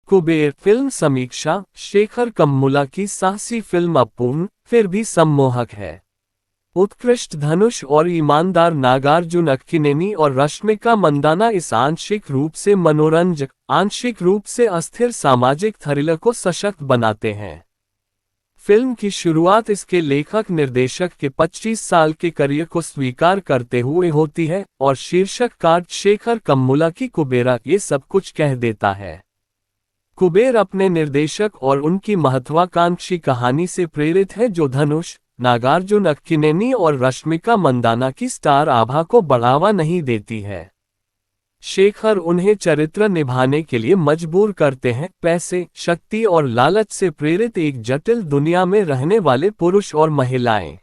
Kuber film समीक्षा। शेखर कम्मुला की साहसी फिल्म अपूर्ण फिर भी सम्मोहक है। उत्कृष्ट धनुष और ईमानदार नागार्जुन अक्किनेनी और रश्मिका मंदाना इस आंशिक रूप से मनोरंजक, आंशिक रूप से अस्थिर सामाजिक थ्रिलर को सशक्त बनाते हैं। फिल्म की शुरुआत इसके लेखक निर्देशक के 25 साल के करियर को स्वीकार करते हुए होती है और शीर्षक कार्ड शेखर कम्मुला की कुबेरा ये सब कुछ कह देता है। कुबेर अपने निर्देशक और उनकी महत्वाकांक्षी कहानी से प्रेरित है जो धनुष, नागार्जुन अक्किनेनी और रश्मिका मंदाना की स्टार आभा को बढ़ावा नहीं देती है। शेखर उन्हें चरित्र निभाने के लिए मजबूर करते हैं। पैसे, शक्ति और लालच से प्रेरित एक जटिल दुनिया में रहने वाले पुरुष और महिलाएं।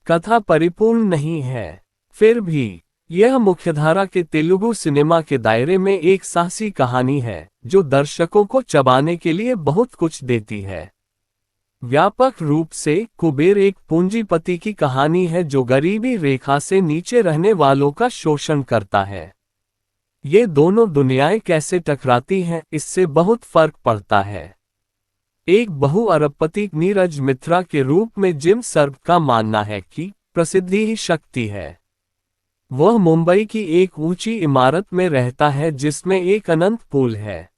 कथा परिपूर्ण नहीं है, फिर भी यह मुख्यधारा के तेलुगु सिनेमा के दायरे में एक साहसी कहानी है जो दर्शकों को चबाने के लिए बहुत कुछ देती है। व्यापक रूप से कुबेर एक पूंजीपति की कहानी है जो गरीबी रेखा से नीचे रहने वालों का शोषण करता है। ये दोनों दुनियाएं कैसे टकराती हैं इससे बहुत फर्क पड़ता है। एक बहु अरबपति नीरज मित्रा के रूप में जिम सर्व का मानना है कि प्रसिद्धि ही शक्ति है। वह मुंबई की एक ऊंची इमारत में रहता है जिसमें एक अनंत पूल है।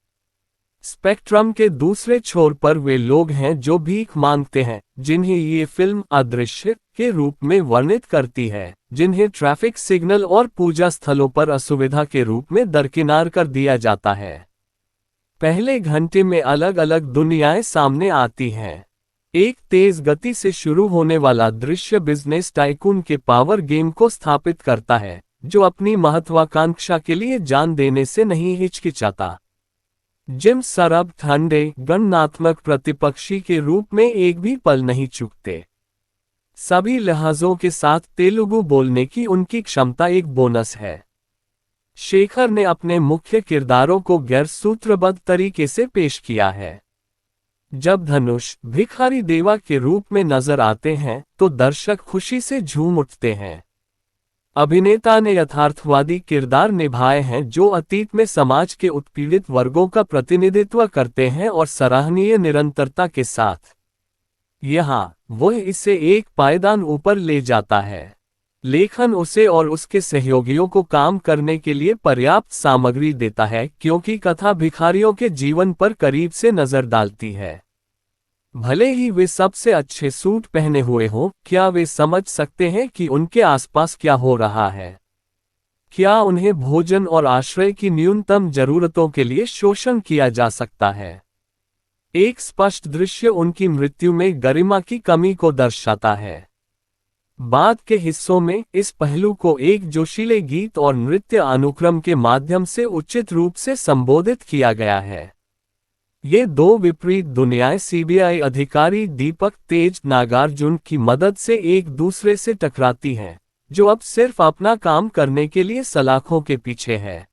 स्पेक्ट्रम के दूसरे छोर पर वे लोग हैं जो भीख मांगते हैं, जिन्हें ये फिल्म अदृश्य के रूप में वर्णित करती है, जिन्हें ट्रैफिक सिग्नल और पूजा स्थलों पर असुविधा के रूप में दरकिनार कर दिया जाता है। पहले घंटे में अलग अलग दुनियाएं सामने आती हैं। एक तेज गति से शुरू होने वाला दृश्य बिजनेस टाइकून के पावर गेम को स्थापित करता है, जो अपनी महत्वाकांक्षा के लिए जान देने से नहीं हिचकिचाता। जिम सरब ठंडे, गणनात्मक प्रतिपक्षी के रूप में एक भी पल नहीं चूकते। सभी लहज़ों के साथ तेलुगु बोलने की उनकी क्षमता एक बोनस है। शेखर ने अपने मुख्य किरदारों को गैर सूत्रबद्ध तरीके से पेश किया है। जब धनुष भिखारी देवा के रूप में नजर आते हैं तो दर्शक खुशी से झूम उठते हैं। अभिनेता ने यथार्थवादी किरदार निभाए हैं जो अतीत में समाज के उत्पीड़ित वर्गों का प्रतिनिधित्व करते हैं और सराहनीय निरंतरता के साथ यहाँ वह इसे एक पायदान ऊपर ले जाता है। लेखन उसे और उसके सहयोगियों को काम करने के लिए पर्याप्त सामग्री देता है क्योंकि कथा भिखारियों के जीवन पर करीब से नजर डालती है। भले ही वे सबसे अच्छे सूट पहने हुए हों, क्या वे समझ सकते हैं कि उनके आसपास क्या हो रहा है? क्या उन्हें भोजन और आश्रय की न्यूनतम जरूरतों के लिए शोषण किया जा सकता है? एक स्पष्ट दृश्य उनकी मृत्यु में गरिमा की कमी को दर्शाता है। बाद के हिस्सों में इस पहलू को एक जोशीले गीत और नृत्य अनुक्रम के माध्यम से उचित रूप से संबोधित किया गया है। ये दो विपरीत दुनियाएं सीबीआई अधिकारी दीपक तेज नागार्जुन की मदद से एक दूसरे से टकराती हैं, जो अब सिर्फ अपना काम करने के लिए सलाखों के पीछे है।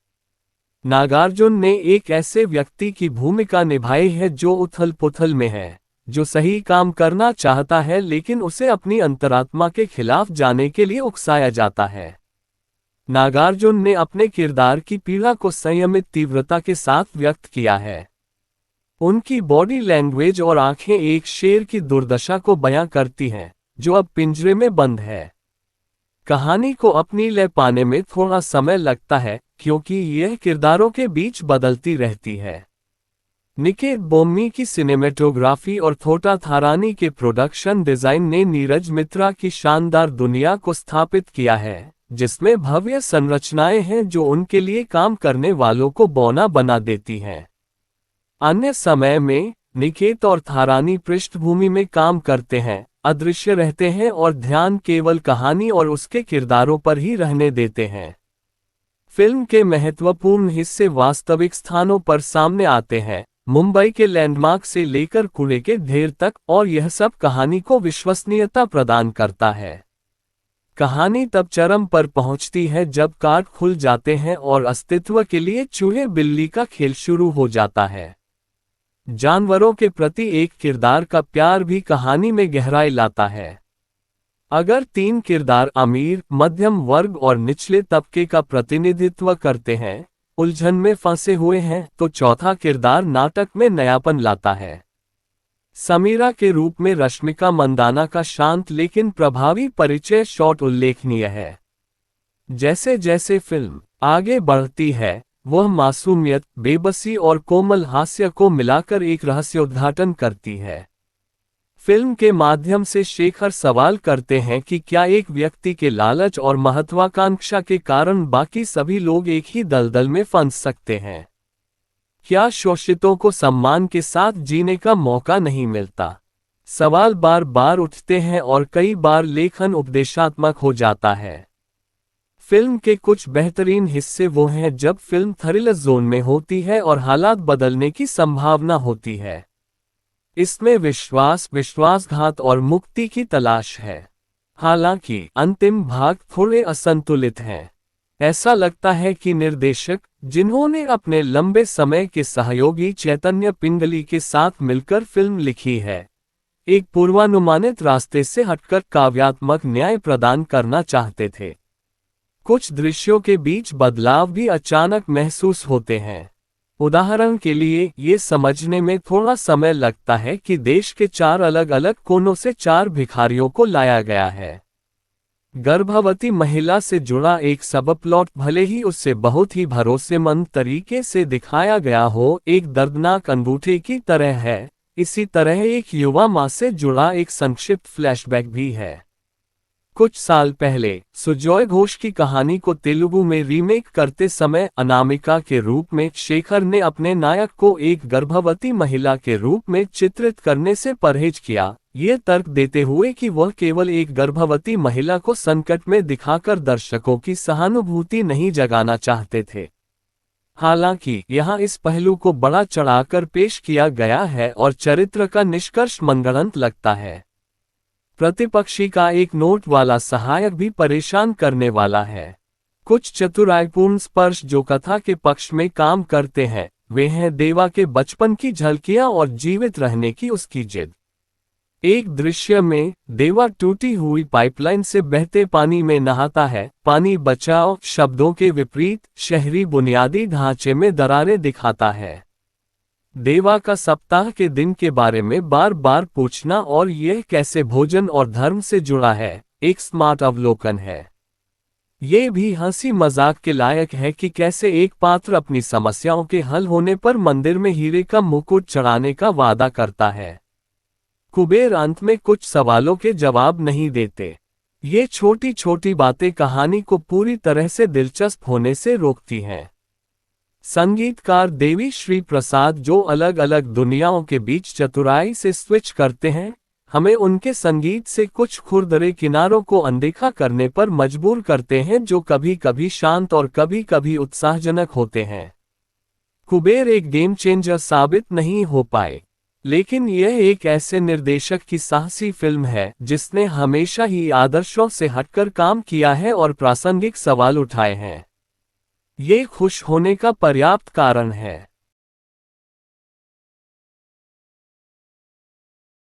नागार्जुन ने एक ऐसे व्यक्ति की भूमिका निभाई है जो उथल पुथल में है, जो सही काम करना चाहता है लेकिन उसे अपनी अंतरात्मा के खिलाफ जाने के लिए उकसाया जाता है। नागार्जुन ने अपने किरदार की पीड़ा को संयमित तीव्रता के साथ व्यक्त किया है। उनकी बॉडी लैंग्वेज और आंखें एक शेर की दुर्दशा को बयां करती हैं, जो अब पिंजरे में बंद है। कहानी को अपनी लय पाने में थोड़ा समय लगता है क्योंकि यह किरदारों के बीच बदलती रहती है। निकेत बोम्मी की सिनेमेटोग्राफी और थोटा थारानी के प्रोडक्शन डिजाइन ने नीरज मित्रा की शानदार दुनिया को स्थापित किया है, जिसमें भव्य संरचनाएं हैं जो उनके लिए काम करने वालों को बौना बना देती हैं। अन्य समय में निकेत और थारानी पृष्ठभूमि में काम करते हैं, अदृश्य रहते हैं और ध्यान केवल कहानी और उसके किरदारों पर ही रहने देते हैं। फिल्म के महत्वपूर्ण हिस्से वास्तविक स्थानों पर सामने आते हैं, मुंबई के लैंडमार्क से लेकर कूड़े के ढेर तक, और यह सब कहानी को विश्वसनीयता प्रदान करता है। कहानी तब चरम पर पहुंचती है जब कार्ड खुल जाते हैं और अस्तित्व के लिए चूहे बिल्ली का खेल शुरू हो जाता है। जानवरों के प्रति एक किरदार का प्यार भी कहानी में गहराई लाता है। अगर तीन किरदार अमीर, मध्यम वर्ग और निचले तबके का प्रतिनिधित्व करते हैं, उलझन में फंसे हुए हैं तो चौथा किरदार नाटक में नयापन लाता है। समीरा के रूप में रश्मिका मंदाना का शांत लेकिन प्रभावी परिचय शॉट उल्लेखनीय है। जैसे जैसे फिल्म आगे बढ़ती है, वह मासूमियत, बेबसी और कोमल हास्य को मिलाकर एक रहस्योद्घाटन करती है। फिल्म के माध्यम से शेखर सवाल करते हैं कि क्या एक व्यक्ति के लालच और महत्वाकांक्षा के कारण बाकी सभी लोग एक ही दलदल में फंस सकते हैं? क्या शोषितों को सम्मान के साथ जीने का मौका नहीं मिलता? सवाल बार बार उठते हैं और कई बार लेखन उपदेशात्मक हो जाता है। फिल्म के कुछ बेहतरीन हिस्से वो हैं जब फिल्म थ्रिलर जोन में होती है और हालात बदलने की संभावना होती है। इसमें विश्वास, विश्वासघात और मुक्ति की तलाश है। हालांकि अंतिम भाग थोड़े असंतुलित हैं। ऐसा लगता है कि निर्देशक, जिन्होंने अपने लंबे समय के सहयोगी चैतन्य पिंगली के साथ मिलकर फिल्म लिखी है, एक पूर्वानुमानित रास्ते से हटकर काव्यात्मक न्याय प्रदान करना चाहते थे। कुछ दृश्यों के बीच बदलाव भी अचानक महसूस होते हैं। उदाहरण के लिए, ये समझने में थोड़ा समय लगता है कि देश के 4 अलग अलग कोनों से 4 भिखारियों को लाया गया है। गर्भवती महिला से जुड़ा एक सबप्लॉट भले ही उससे बहुत ही भरोसेमंद तरीके से दिखाया गया हो, एक दर्दनाक अंगूठे की तरह है। इसी तरह एक युवा माँ से जुड़ा एक संक्षिप्त फ्लैशबैक भी है। कुछ साल पहले सुजॉय घोष की कहानी को तेलुगु में रीमेक करते समय अनामिका के रूप में शेखर ने अपने नायक को एक गर्भवती महिला के रूप में चित्रित करने से परहेज किया, ये तर्क देते हुए कि वह केवल एक गर्भवती महिला को संकट में दिखाकर दर्शकों की सहानुभूति नहीं जगाना चाहते थे। हालांकि यहाँ इस पहलू को बड़ा चढ़ाकर पेश किया गया है और चरित्र का निष्कर्ष मंगलंत लगता है। प्रतिपक्षी का एक नोट वाला सहायक भी परेशान करने वाला है। कुछ चतुराईपूर्ण स्पर्श जो कथा के पक्ष में काम करते हैं, वे हैं देवा के बचपन की झलकियां और जीवित रहने की उसकी जिद। एक दृश्य में देवा टूटी हुई पाइपलाइन से बहते पानी में नहाता है। पानी बचाओ शब्दों के विपरीत शहरी बुनियादी ढांचे में दरारें दिखाता है। देवा का सप्ताह के दिन के बारे में बार बार पूछना और यह कैसे भोजन और धर्म से जुड़ा है, एक स्मार्ट अवलोकन है। ये भी हंसी मजाक के लायक है कि कैसे एक पात्र अपनी समस्याओं के हल होने पर मंदिर में हीरे का मुकुट चढ़ाने का वादा करता है। कुबेर अंत में कुछ सवालों के जवाब नहीं देते। ये छोटी छोटी बातें कहानी को पूरी तरह से दिलचस्प होने से रोकती हैं। संगीतकार देवी श्री प्रसाद जो अलग अलग दुनियाओं के बीच चतुराई से स्विच करते हैं, हमें उनके संगीत से कुछ खुरदरे किनारों को अनदेखा करने पर मजबूर करते हैं जो कभी कभी शांत और कभी कभी उत्साहजनक होते हैं। कुबेर एक गेम चेंजर साबित नहीं हो पाए, लेकिन यह एक ऐसे निर्देशक की साहसी फिल्म है जिसने हमेशा ही आदर्शों से हटकर काम किया है और प्रासंगिक सवाल उठाए हैं। ये खुश होने का पर्याप्त कारण है।